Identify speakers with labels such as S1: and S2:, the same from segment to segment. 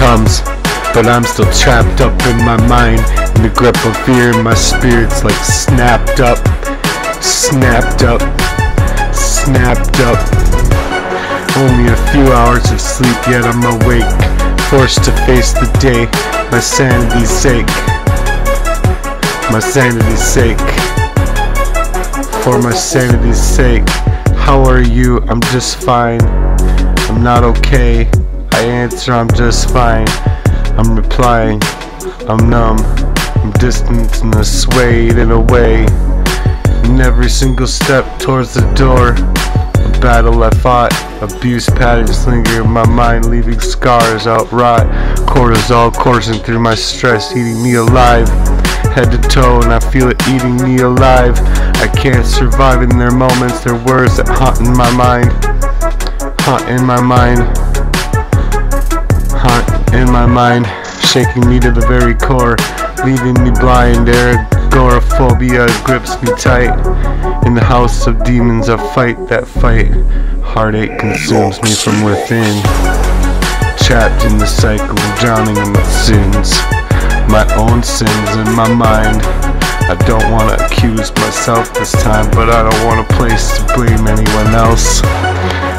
S1: comes, but I'm still trapped up in my mind, in the grip of fear, and my spirit's like snapped up, snapped up, snapped up. Only a few hours of sleep, yet I'm awake, forced to face the day, my sanity's sake, my sanity's sake, for my sanity's sake. How are you? I'm just fine. I'm not okay. I answer, I'm just fine. I'm replying, I'm numb, I'm distant and swayed in a way. In every single step towards the door, a battle I fought, abuse patterns linger in my mind, leaving scars outright. Cortisol coursing through my stress, eating me alive, head to toe, and I feel it eating me alive. I can't survive in their moments, their words that haunt in my mind, haunt in my mind, haunt in my mind, shaking me to the very core, leaving me blind. Agoraphobia grips me tight. In the house of demons I fight that fight. Heartache consumes me from within, trapped in the cycle, drowning in my sins, my own sins in my mind. I don't want to accuse myself this time, but I don't want a place to blame anyone else.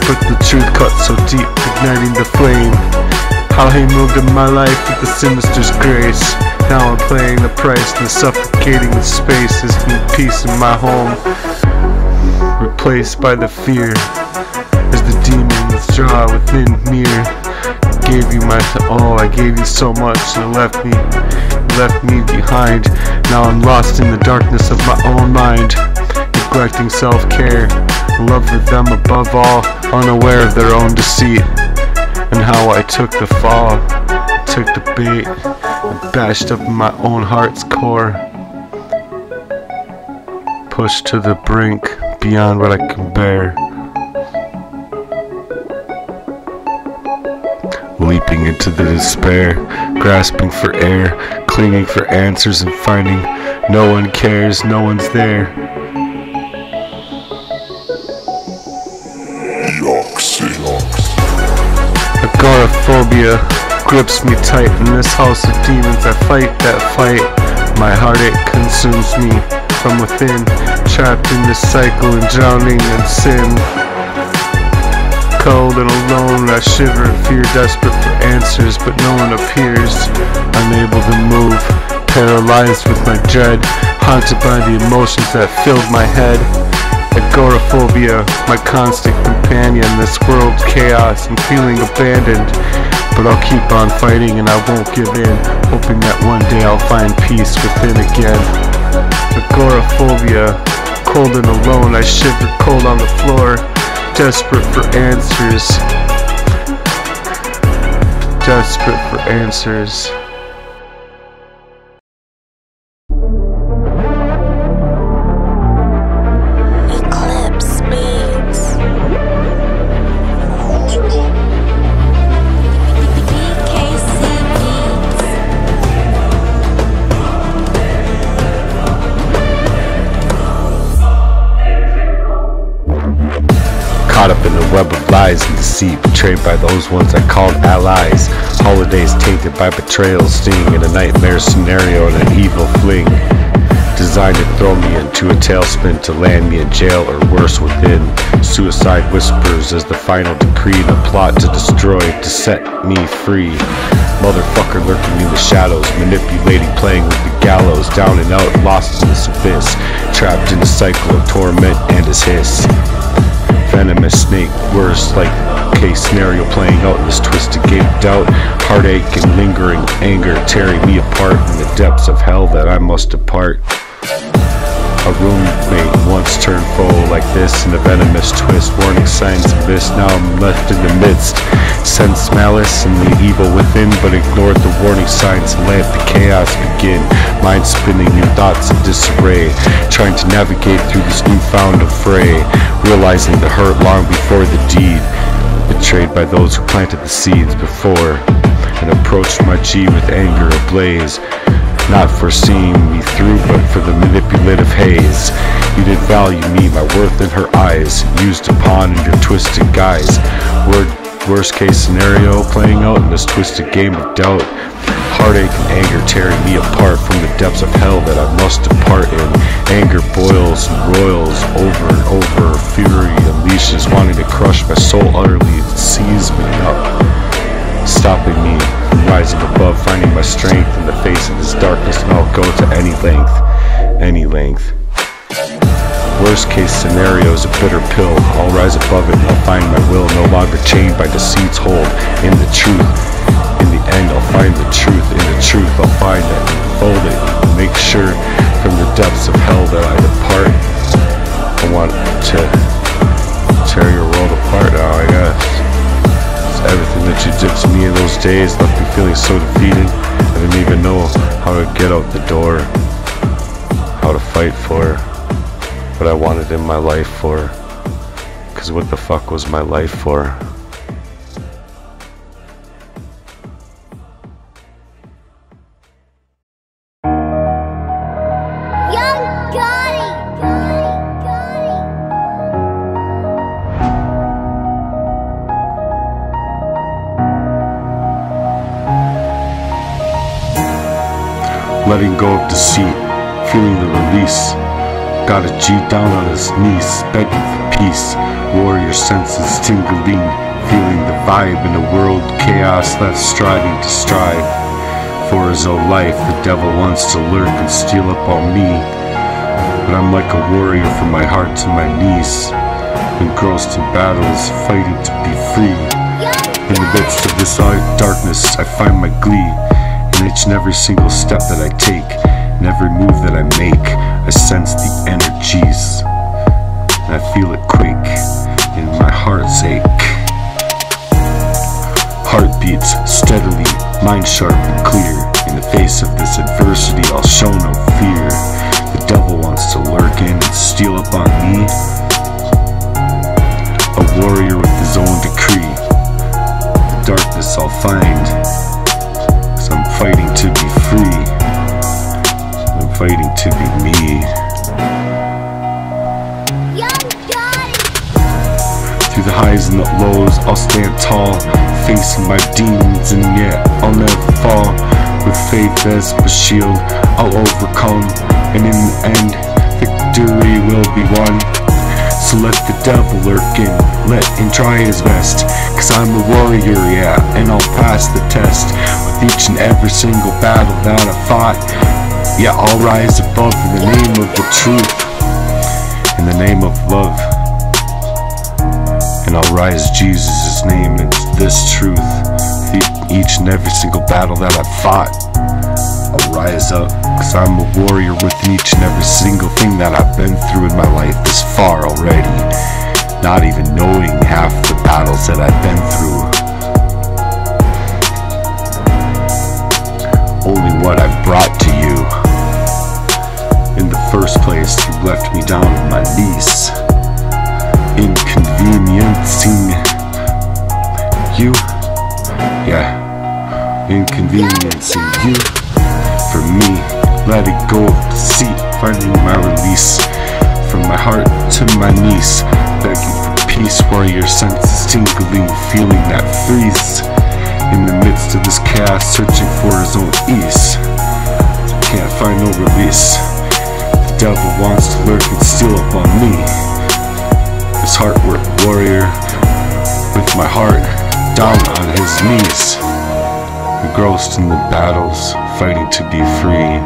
S1: But the truth cuts so deep, igniting the flame. How he moved in my life with the sinister's grace. Now I'm paying the price, the suffocating space is the peace in my home, replaced by the fear as the demons withdraw within near. Gave you my all, I gave you so much, and left me behind. Now I'm lost in the darkness of my own mind, neglecting self-care, love for them above all, unaware of their own deceit, and how I took the fall, took the bait, and bashed up in my own heart's core, pushed to the brink, beyond what I can bear, leaping into the despair, grasping for air, clinging for answers and finding no one cares, no one's there. Agoraphobia grips me tight. In this house of demons I fight that fight. My heartache consumes me from within, trapped in this cycle and drowning in sin. Cold and alone I shiver in fear, desperate for answers, but no one appears. Unable to move, paralyzed with my dread, haunted by the emotions that filled my head. Agoraphobia, my constant companion, this world's chaos, I'm feeling abandoned. But I'll keep on fighting and I won't give in, hoping that one day I'll find peace within again. Agoraphobia, cold and alone, I shiver cold on the floor, desperate for answers, desperate for answers. Caught up in the web of lies and deceit, betrayed by those ones I called allies. Holidays tainted by betrayal, sting in a nightmare scenario and an evil fling, designed to throw me into a tailspin, to land me in jail or worse within. Suicide whispers as the final decree in a plot to destroy, to set me free. Motherfucker lurking in the shadows, manipulating, playing with the gallows, down and out, lost in this abyss, trapped in a cycle of torment and his hiss. Venomous snake, worse like case scenario playing out in this twisted game of doubt. Heartache and lingering anger tearing me apart in the depths of hell that I must depart. A roommate once turned foe like this in a venomous twist. Warning signs of this, now I'm left in the midst. Sense malice and the evil within, but ignored the warning signs and let the chaos begin. Mind spinning, new thoughts in disarray, trying to navigate through this newfound affray. Realizing the hurt long before the deed, betrayed by those who planted the seeds before, and approached my G with anger ablaze. Not foreseeing me through, but for the manipulative haze. You did value me, my worth in her eyes, used upon in your twisted guise. Word Worst case scenario playing out in this twisted game of doubt. Heartache and anger tearing me apart from the depths of hell that I must depart in. Anger boils and roils over and over. Fury unleashes, wanting to crush my soul utterly. It sees me up, stopping me from rising above, finding my strength in the face of this darkness, and I'll go to any length, any length. Worst case scenario is a bitter pill. I'll rise above it and I'll find my will, no longer chained by deceit's hold. In the truth, in the end, I'll find the truth. In the truth, I'll find it, fold it, and make sure from the depths of hell that I depart. I want to tear your world apart now, I guess. Everything that you did to me in those days left me feeling so defeated. I didn't even know how to get out the door, how to fight for what I wanted in my life for. Cause what the fuck was my life for? Letting go of deceit, feeling the release. Got a G down on his knees, begging for peace. Warrior senses tingling, feeling the vibe in a world chaos that's striving to strive for his own life. The devil wants to lurk and steal up on me, but I'm like a warrior from my heart to my knees, engrossed in battles, fighting to be free. In the midst of this darkness, I find my glee. In each and every single step that I take, in every move that I make, I sense the energies, and I feel it quake in my heart's ache. Heart beats steadily, mind sharp and clear. In the face of this adversity, I'll show no fear. The devil wants to lurk in and steal up on me, a warrior with his own decree. The darkness I'll find, I'm fighting to be free. I'm fighting to be me. Through the highs and the lows, I'll stand tall, facing my demons, and yet I'll never fall. With faith as my shield, I'll overcome, and in the end, victory will be won. So let the devil lurk in, let him try his best, cause I'm a warrior, yeah, and I'll pass the test. With each and every single battle that I fought, yeah, I'll rise above in the name of the truth, in the name of love. And I'll rise Jesus' name into this truth. With each and every single battle that I fought, I'll rise up, cause I'm a warrior within each and every single thing that I've been through in my life this far already, not even knowing half the battles that I've been through. Only what I've brought to you. In the first place, you left me down on my knees, inconveniencing you, yeah, inconveniencing you. For me, letting go of deceit, finding my release. From my heart to my knees, begging for peace. Warrior senses tingling, feeling that freeze. In the midst of this chaos, searching for his own ease, can't find no release. The devil wants to lurk and steal up on me. This heartwork warrior, with my heart down on his knees, engrossed in the battles, fighting to be free.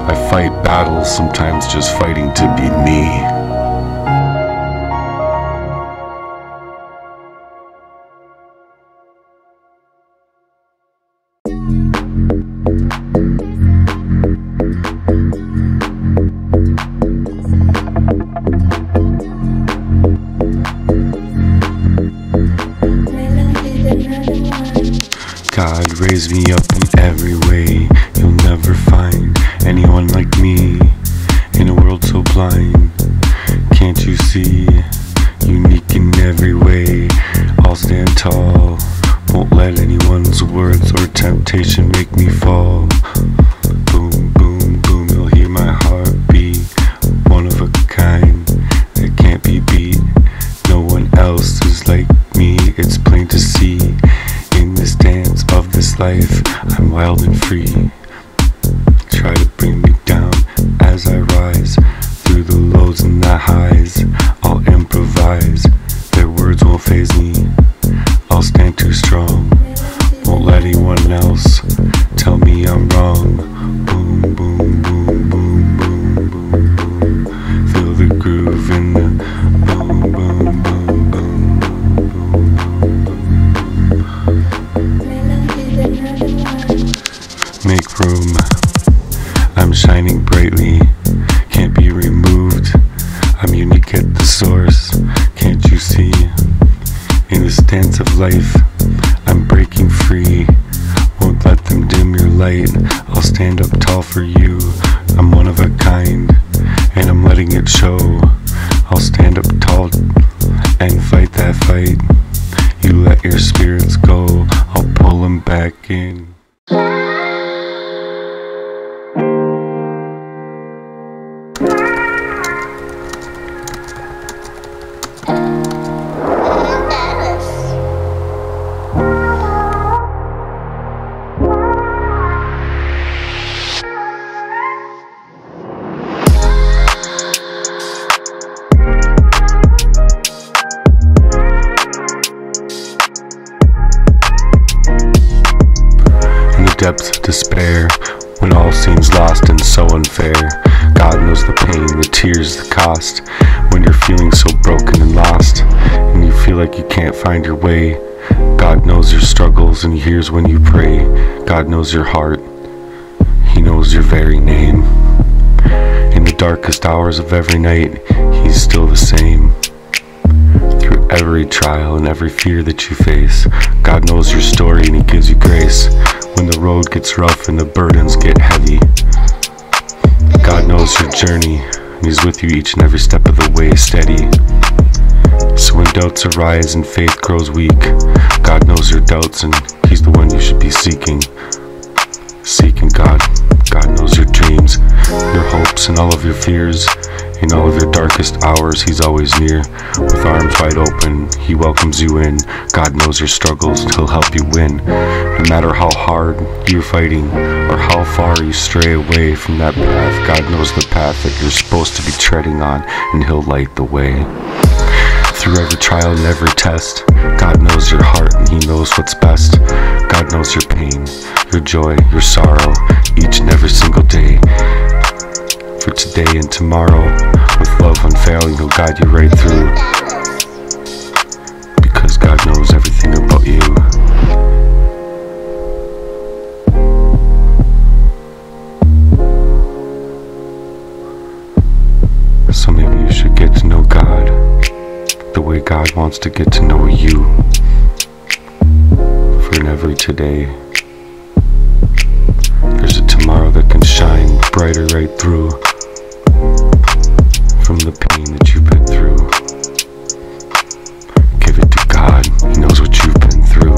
S1: I fight battles, sometimes just fighting to be me. God raised me up in every way. You'll never find anyone like me in a world so blind. Can't you see? Unique in every way. I'll stand tall, won't let anyone's words or temptation make me fall. Boom, boom, boom, you'll hear my heartbeat. One of a kind that can't be beat. this life, I'm wild and free. Try to bring me down as I rise. Through the lows and the highs, I'll improvise. Their words won't faze me, I'll stand too strong. Won't let anyone else tell me I'm wrong. Boom, boom, boom, boom, boom, boom, boom. Feel the groove in the boom, boom, boom, boom, boom. Make room, I'm shining brightly, can't be removed. I'm unique at the source, can't you see? In this dance of life, I'm breaking free. Won't let them dim your light, I'll stand up tall for you. I'm one of a kind, and I'm letting it show. I'll stand up tall and fight that fight. You let your spirits go, I'll pull them back in. Depths of despair, when all seems lost and so unfair. God knows the pain, the tears, the cost. When you're feeling so broken and lost, and you feel like you can't find your way, God knows your struggles and He hears when you pray. God knows your heart, He knows your very name. In the darkest hours of every night, He's still the same. Through every trial and every fear that you face, God knows your story and He gives you grace. When the road gets rough and the burdens get heavy, God knows your journey, and He's with you each and every step of the way, steady. So when doubts arise and faith grows weak, God knows your doubts and He's the one you should be seeking. Seeking God. God knows your dreams, your hopes, and all of your fears. In all of your darkest hours, He's always near. With arms wide open, He welcomes you in. God knows your struggles, He'll help you win. No matter how hard you're fighting, or how far you stray away from that path, God knows the path that you're supposed to be treading on, and He'll light the way. Through every trial and every test, God knows your heart and He knows what's best. God knows your pain, your joy, your sorrow, each and every single day. For today and tomorrow, with love unfailing, He'll guide you right through. Because God knows everything about you. So maybe you should get to know God the way God wants to get to know you. For in every today, there's a tomorrow that can shine brighter right through from the pain that you've been through. Give it to God, He knows what you've been through.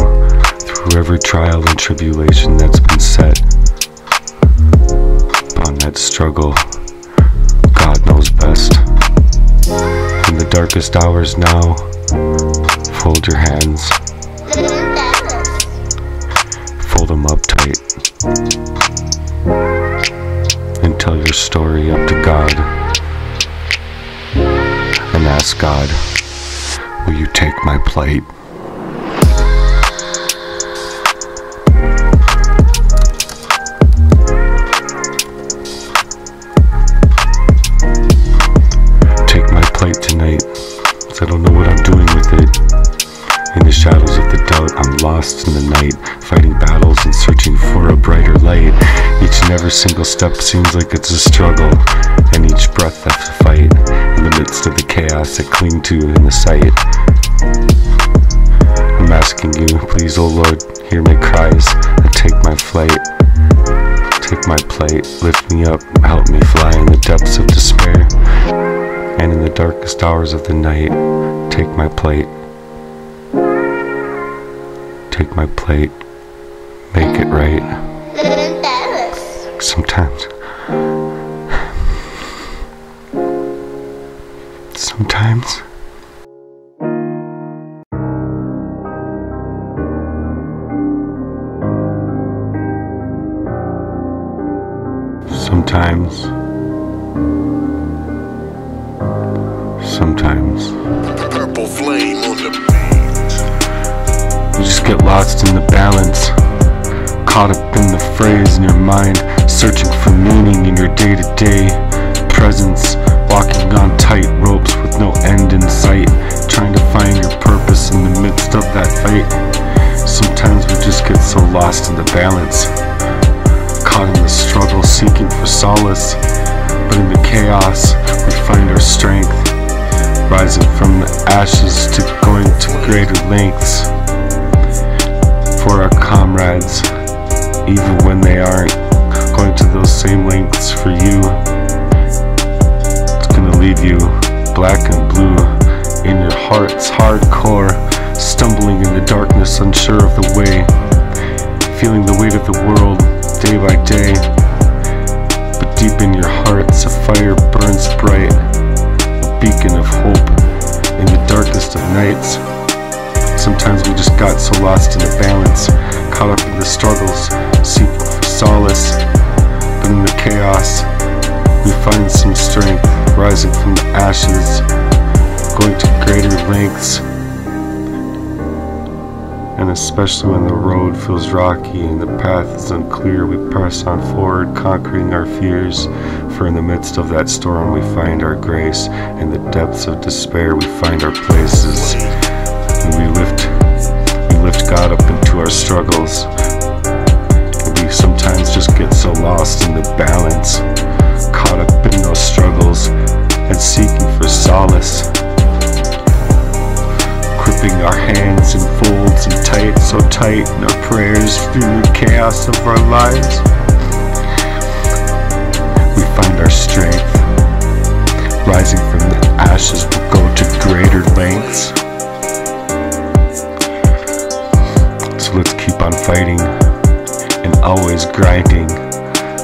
S1: Through every trial and tribulation that's been set upon that struggle, God knows best. In the darkest hours now, fold your hands, fold them up tight, and tell your story up to God, and ask God, will you take my plight? Take my plate tonight, 'cause I don't know what I'm doing with it. In the shadows of the doubt, I'm lost in the night, fighting battles and searching for a brighter light. Each and every single step seems like it's a struggle, and each breath that's a fight, in the midst of the chaos I cling to in the sight. I'm asking you, please, oh Lord, hear my cries, and take my flight. Take my plate, lift me up, help me fly in the depths of despair. And in the darkest hours of the night, take my plate. Take my plate, make it right. Sometimes Sometimes
S2: purple flame on the beat.
S1: you just get lost in the balance, caught up in the phrase in your mind, searching for meaning in your day-to-day presence, walking on tight ropes with no end in sight, trying to find your purpose in the midst of that fight. Sometimes we just get so lost in the balance, caught in the struggle, seeking for solace, but in the chaos we find our strength, rising from the ashes to going to greater lengths for our comrades, even when they aren't going to those same lengths for you. It's gonna leave you black and blue in your heart's hardcore, stumbling in the darkness, unsure of the way, feeling the weight of the world day by day. But deep in your hearts a fire burns bright, a beacon of hope in the darkest of nights. Sometimes we just got so lost in the balance, caught up in the struggles, seeking for solace, but in the chaos we find some strength, rising from the ashes, going to greater lengths. And especially when the road feels rocky and the path is unclear, we press on forward, conquering our fears. For in the midst of that storm we find our grace. In the depths of despair we find our places. And we lift God up into our struggles. And we sometimes just get so lost in the balance, caught up in those struggles and seeking for solace, gripping our hands in folds and tight, so tight in our prayers through the chaos of our lives. We find our strength, rising from the ashes we'll go to greater lengths. So let's keep on fighting and always grinding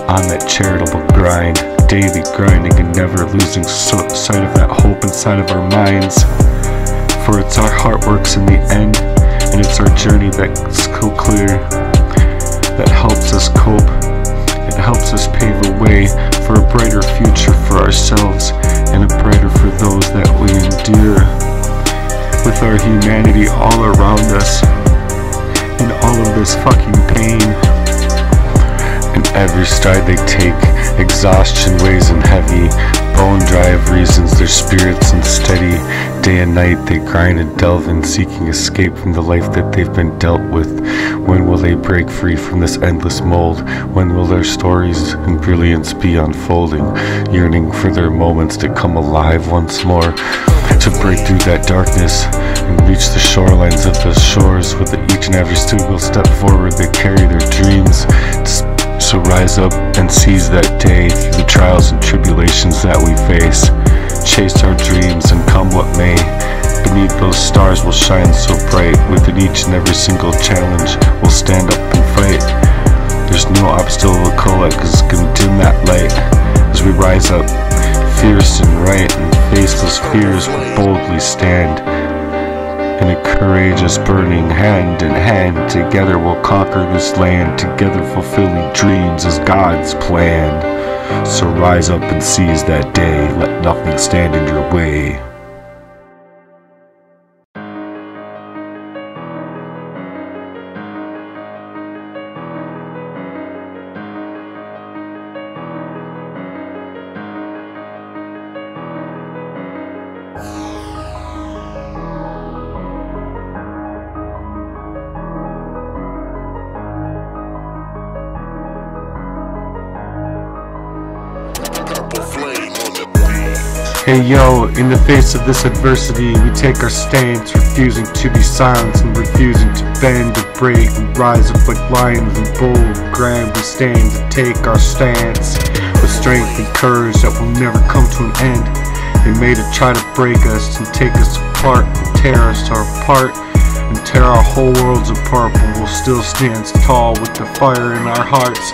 S1: on that charitable grind, daily grinding and never losing sight of that hope inside of our minds. For it's our heart works in the end, and it's our journey that's so clear, that helps us cope. It helps us pave a way for a brighter future for ourselves, and a brighter for those that we endure. With our humanity all around us, in all of this fucking pain, and every stride they take, exhaustion weighs them heavy, bone dry of reasons, their spirits unsteady. Day and night they grind and delve in, seeking escape from the life that they've been dealt with. When will they break free from this endless mold? When will their stories and brilliance be unfolding? Yearning for their moments to come alive once more, to break through that darkness and reach the shorelines of the shores. With each and every single step forward they carry their dreams. So rise up and seize that day through the trials and tribulations that we face. Chase our dreams and come what may. Beneath those stars will shine so bright. Within each and every single challenge we'll stand up and fight. There's no obstacle that can dim that light. As we rise up, fierce and right, and face those fears, we'll boldly stand. In a courageous burning hand in hand, together we'll conquer this land, together fulfilling dreams as God's plan. So rise up and seize that day, let nothing stand in your way. Hey yo, in the face of this adversity, we take our stance, refusing to be silenced and refusing to bend or break. We rise up like lions and bold, grand we stand to take our stance with strength and courage that will never come to an end. They made it try to break us and take us apart and tear us apart and tear our whole worlds apart, but we'll still stand tall with the fire in our hearts.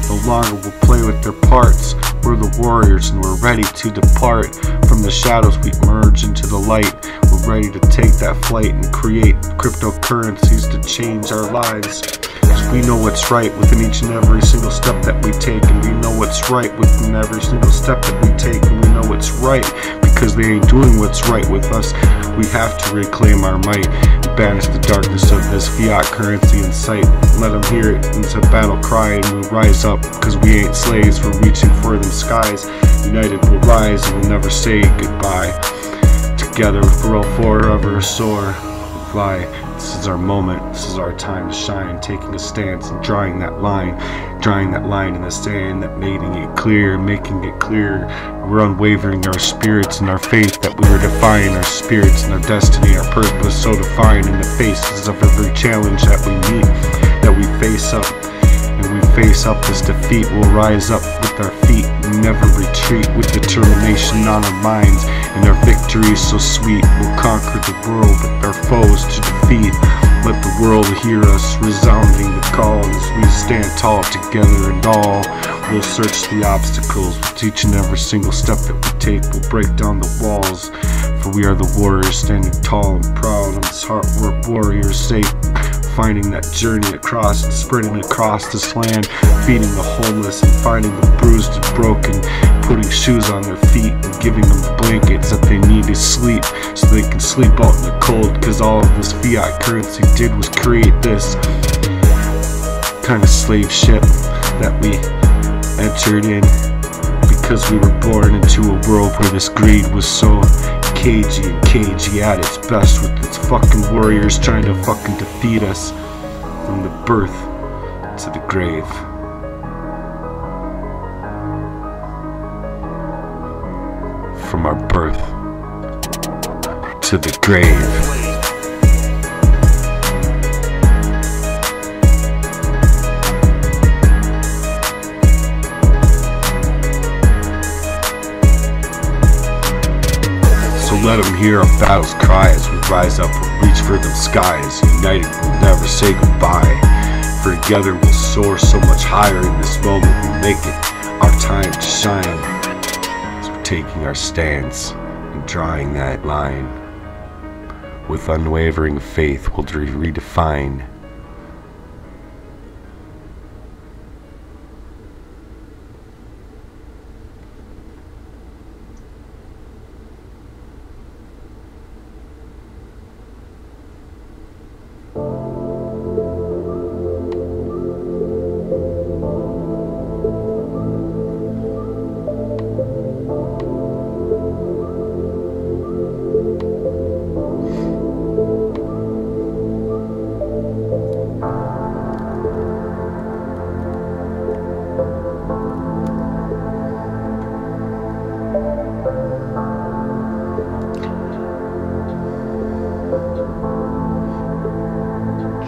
S1: No longer we'll play with their parts. We're the warriors and we're ready to depart. From the shadows we emerge into the light. We're ready to take that flight and create cryptocurrencies to change our lives. 'Cause we know what's right within each and every single step that we take, and we know what's right within every single step that we take, and we know what's right because they ain't doing what's right with us. We have to reclaim our might, banish the darkness of this fiat currency in sight. Let them hear it, it's a battle cry, and we'll rise up, cause we ain't slaves, we're reaching for them skies. United we'll rise and we'll never say goodbye. Together we'll forever soar, fly. This is our moment, this is our time to shine, taking a stance and drawing that line in the sand, that making it clear. We're unwavering our spirits and our faith, that we were defying our spirits and our destiny, our purpose, so defined in the faces of every challenge that we meet, that we face up. And we face up this defeat, we'll rise up with our feet, we never retreat, with determination on our minds, and our victory is so sweet. We'll conquer the world with our foes to defeat. Let the world hear us resounding the call, as we stand tall together, and all we'll search the obstacles with each and every single step that we take. We'll break down the walls, for we are the warriors standing tall and proud on this heartwork warrior's sake. Finding that journey across and spreading across this land, feeding the homeless and finding the bruised and broken, putting shoes on their feet and giving them the blankets that they need to sleep, so they can sleep out in the cold. Cause all of this fiat currency did was create this kind of slave ship that we entered in, because we were born into a world where this greed was so cagey at its best, with its fucking warriors trying to fucking defeat us from the birth to the grave. From our birth to the grave. Let them hear our battle's cry as we rise up and reach for them skies. United we'll never say goodbye, for together we'll soar so much higher. In this moment we make it our time to shine, as we're taking our stance and drawing that line. With unwavering faith we'll redefine.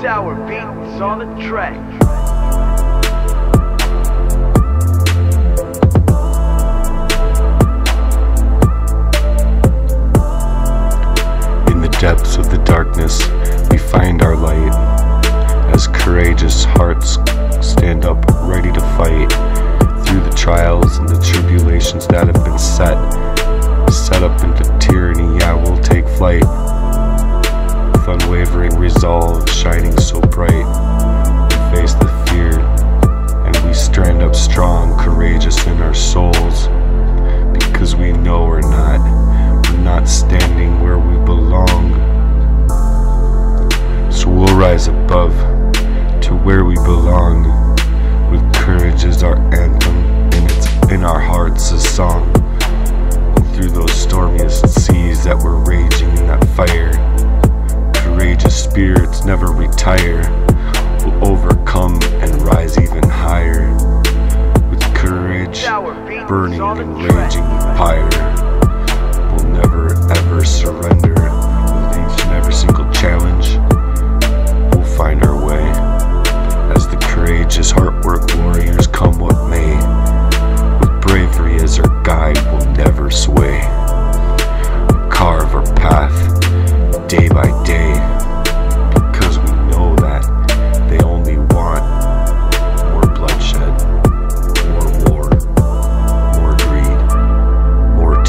S3: Tower beats on the track.
S1: In the depths of the darkness, we find our light, as courageous hearts stand up ready to fight through the trials and the tribulations that have been set up into tyranny. Yeah, we'll take flight with unwavering resolve, shining so bright. We face the fear, and we stand up strong, courageous in our souls, because we know we're not standing where we belong. So we'll rise above to where we belong, with courage as our anthem, and it's in our hearts a song. And through those stormiest seas that were raging in that fire, courageous spirits never retire. We'll overcome and rise even higher, with courage burning and raging fire. We'll never ever surrender. With each and every single challenge, we'll find our way, as the courageous heartwork warriors, come what may. With bravery as our guide, we'll never sway. We'll carve our path day by day, because we know that they only want more bloodshed, more war, more greed, more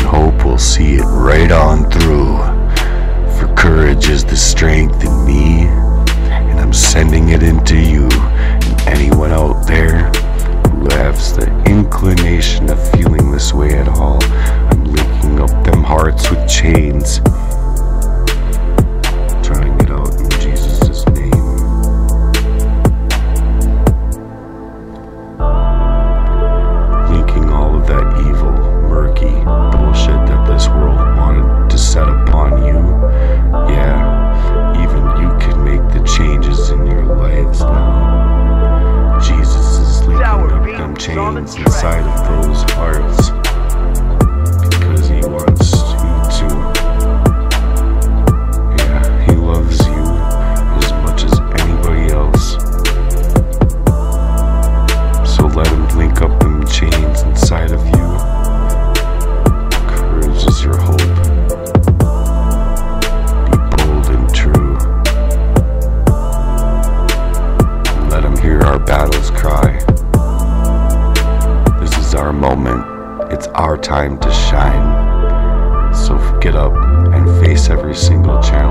S1: hope will see it right on through. For courage is the strength in me, and I'm sending it into you. And anyone out there who has the inclination of feeling this way at all, I'm linking up them hearts with chains. Trying it out in Jesus' name. Linking all of that evil, murky bullshit that this world wanted to set upon you. Yeah, even you can make the changes in your lives now. Jesus is linking up them chains inside of those hearts because he wants you to. Yeah, he loves you as much as anybody else. So let him link up them chains inside of you. Courage is your hope. Be bold and true. Let him hear our battles cry. This is our moment. It's our time to shine. So get up and face every single challenge.